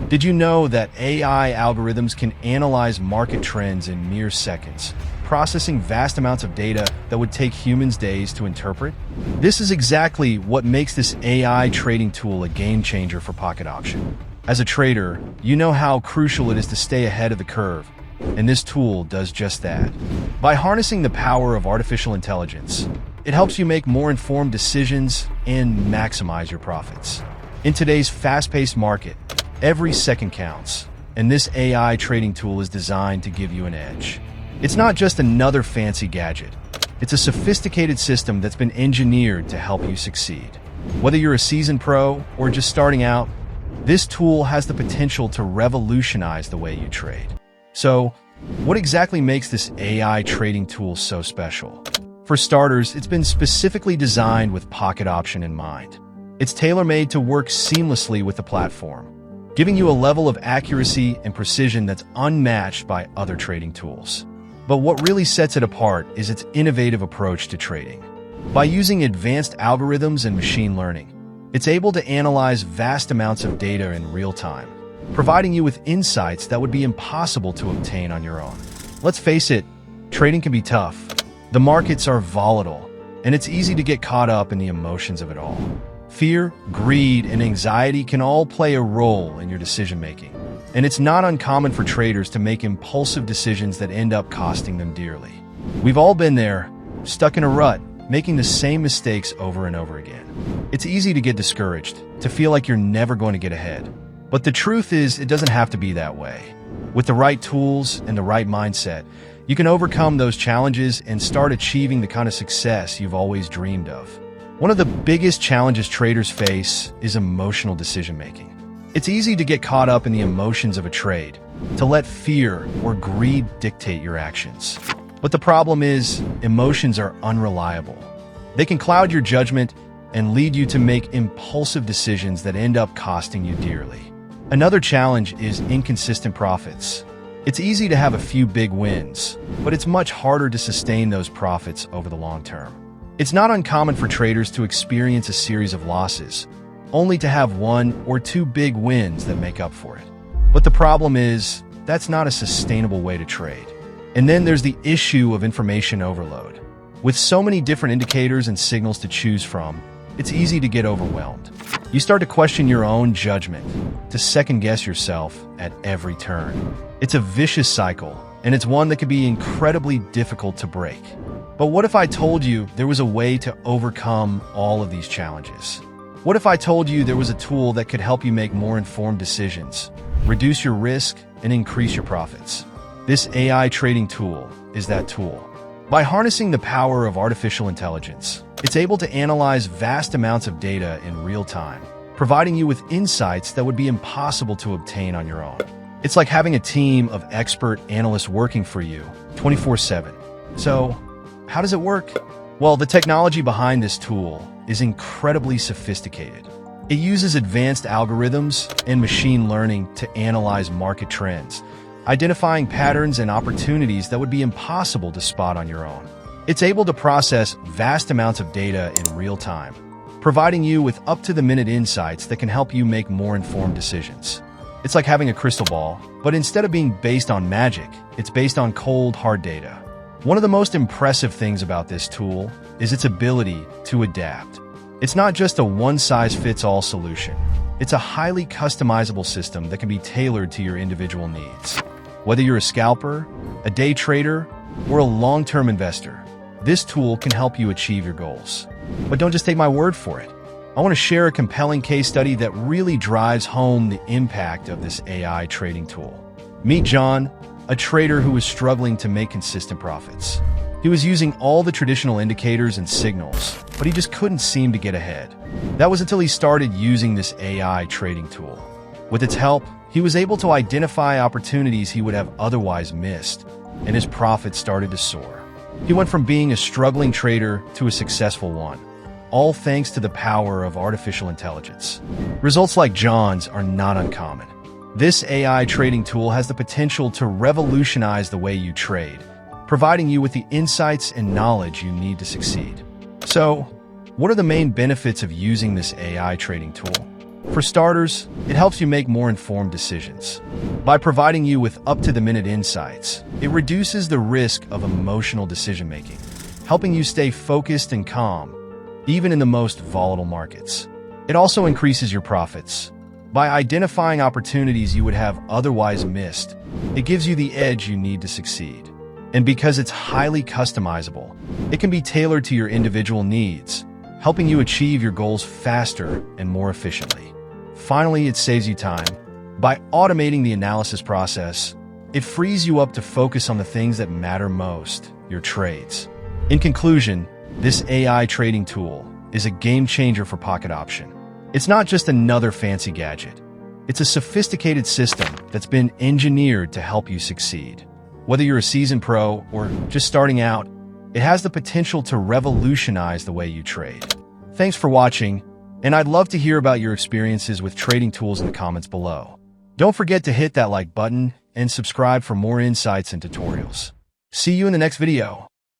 Did you know that AI algorithms can analyze market trends in mere seconds, processing vast amounts of data that would take humans days to interpret? This is exactly what makes this AI trading tool a game changer for Pocket Option. As a trader, you know how crucial it is to stay ahead of the curve, and this tool does just that. By harnessing the power of artificial intelligence, it helps you make more informed decisions and maximize your profits. In today's fast-paced market, every second counts, and this AI trading tool is designed to give you an edge. It's not just another fancy gadget. It's a sophisticated system that's been engineered to help you succeed. Whether you're a seasoned pro or just starting out, this tool has the potential to revolutionize the way you trade. So, what exactly makes this AI trading tool so special? For starters, it's been specifically designed with Pocket Option in mind. It's tailor-made to work seamlessly with the platform, giving you a level of accuracy and precision that's unmatched by other trading tools. But what really sets it apart is its innovative approach to trading. By using advanced algorithms and machine learning, it's able to analyze vast amounts of data in real time, providing you with insights that would be impossible to obtain on your own. Let's face it, trading can be tough. The markets are volatile, and it's easy to get caught up in the emotions of it all. Fear, greed, and anxiety can all play a role in your decision-making, and it's not uncommon for traders to make impulsive decisions that end up costing them dearly. We've all been there, stuck in a rut, making the same mistakes over and over again. It's easy to get discouraged, to feel like you're never going to get ahead. But the truth is, it doesn't have to be that way. With the right tools and the right mindset, you can overcome those challenges and start achieving the kind of success you've always dreamed of. One of the biggest challenges traders face is emotional decision-making. It's easy to get caught up in the emotions of a trade, to let fear or greed dictate your actions. But the problem is, emotions are unreliable. They can cloud your judgment and lead you to make impulsive decisions that end up costing you dearly. Another challenge is inconsistent profits. It's easy to have a few big wins, but it's much harder to sustain those profits over the long term. It's not uncommon for traders to experience a series of losses, only to have one or two big wins that make up for it. But the problem is, that's not a sustainable way to trade. And then there's the issue of information overload. With so many different indicators and signals to choose from, it's easy to get overwhelmed. You start to question your own judgment, to second-guess yourself at every turn. It's a vicious cycle, and it's one that can be incredibly difficult to break. But what if I told you there was a way to overcome all of these challenges? What if I told you there was a tool that could help you make more informed decisions, reduce your risk, and increase your profits? This AI trading tool is that tool. By harnessing the power of artificial intelligence, it's able to analyze vast amounts of data in real time, providing you with insights that would be impossible to obtain on your own. It's like having a team of expert analysts working for you 24/7. So, how does it work? Well, the technology behind this tool is incredibly sophisticated. It uses advanced algorithms and machine learning to analyze market trends, identifying patterns and opportunities that would be impossible to spot on your own. It's able to process vast amounts of data in real time, providing you with up-to-the-minute insights that can help you make more informed decisions. It's like having a crystal ball, but instead of being based on magic, it's based on cold, hard data. One of the most impressive things about this tool is its ability to adapt. It's not just a one-size-fits-all solution. It's a highly customizable system that can be tailored to your individual needs. Whether you're a scalper, a day trader, or a long-term investor, this tool can help you achieve your goals. But don't just take my word for it. I want to share a compelling case study that really drives home the impact of this AI trading tool. Meet John, a trader who was struggling to make consistent profits. He was using all the traditional indicators and signals, but he just couldn't seem to get ahead. That was until he started using this AI trading tool. With its help, he was able to identify opportunities he would have otherwise missed, and his profits started to soar. He went from being a struggling trader to a successful one, all thanks to the power of artificial intelligence. Results like John's are not uncommon. This AI trading tool has the potential to revolutionize the way you trade, providing you with the insights and knowledge you need to succeed. So, what are the main benefits of using this AI trading tool? For starters, it helps you make more informed decisions. By providing you with up-to-the-minute insights, it reduces the risk of emotional decision-making, helping you stay focused and calm, even in the most volatile markets. It also increases your profits. By identifying opportunities you would have otherwise missed, it gives you the edge you need to succeed. And because it's highly customizable, it can be tailored to your individual needs, helping you achieve your goals faster and more efficiently. Finally, it saves you time. By automating the analysis process, it frees you up to focus on the things that matter most, your trades. In conclusion, this AI trading tool is a game changer for Pocket Option. It's not just another fancy gadget. It's a sophisticated system that's been engineered to help you succeed. Whether you're a seasoned pro or just starting out, it has the potential to revolutionize the way you trade. Thanks for watching, and I'd love to hear about your experiences with trading tools in the comments below. Don't forget to hit that like button and subscribe for more insights and tutorials. See you in the next video.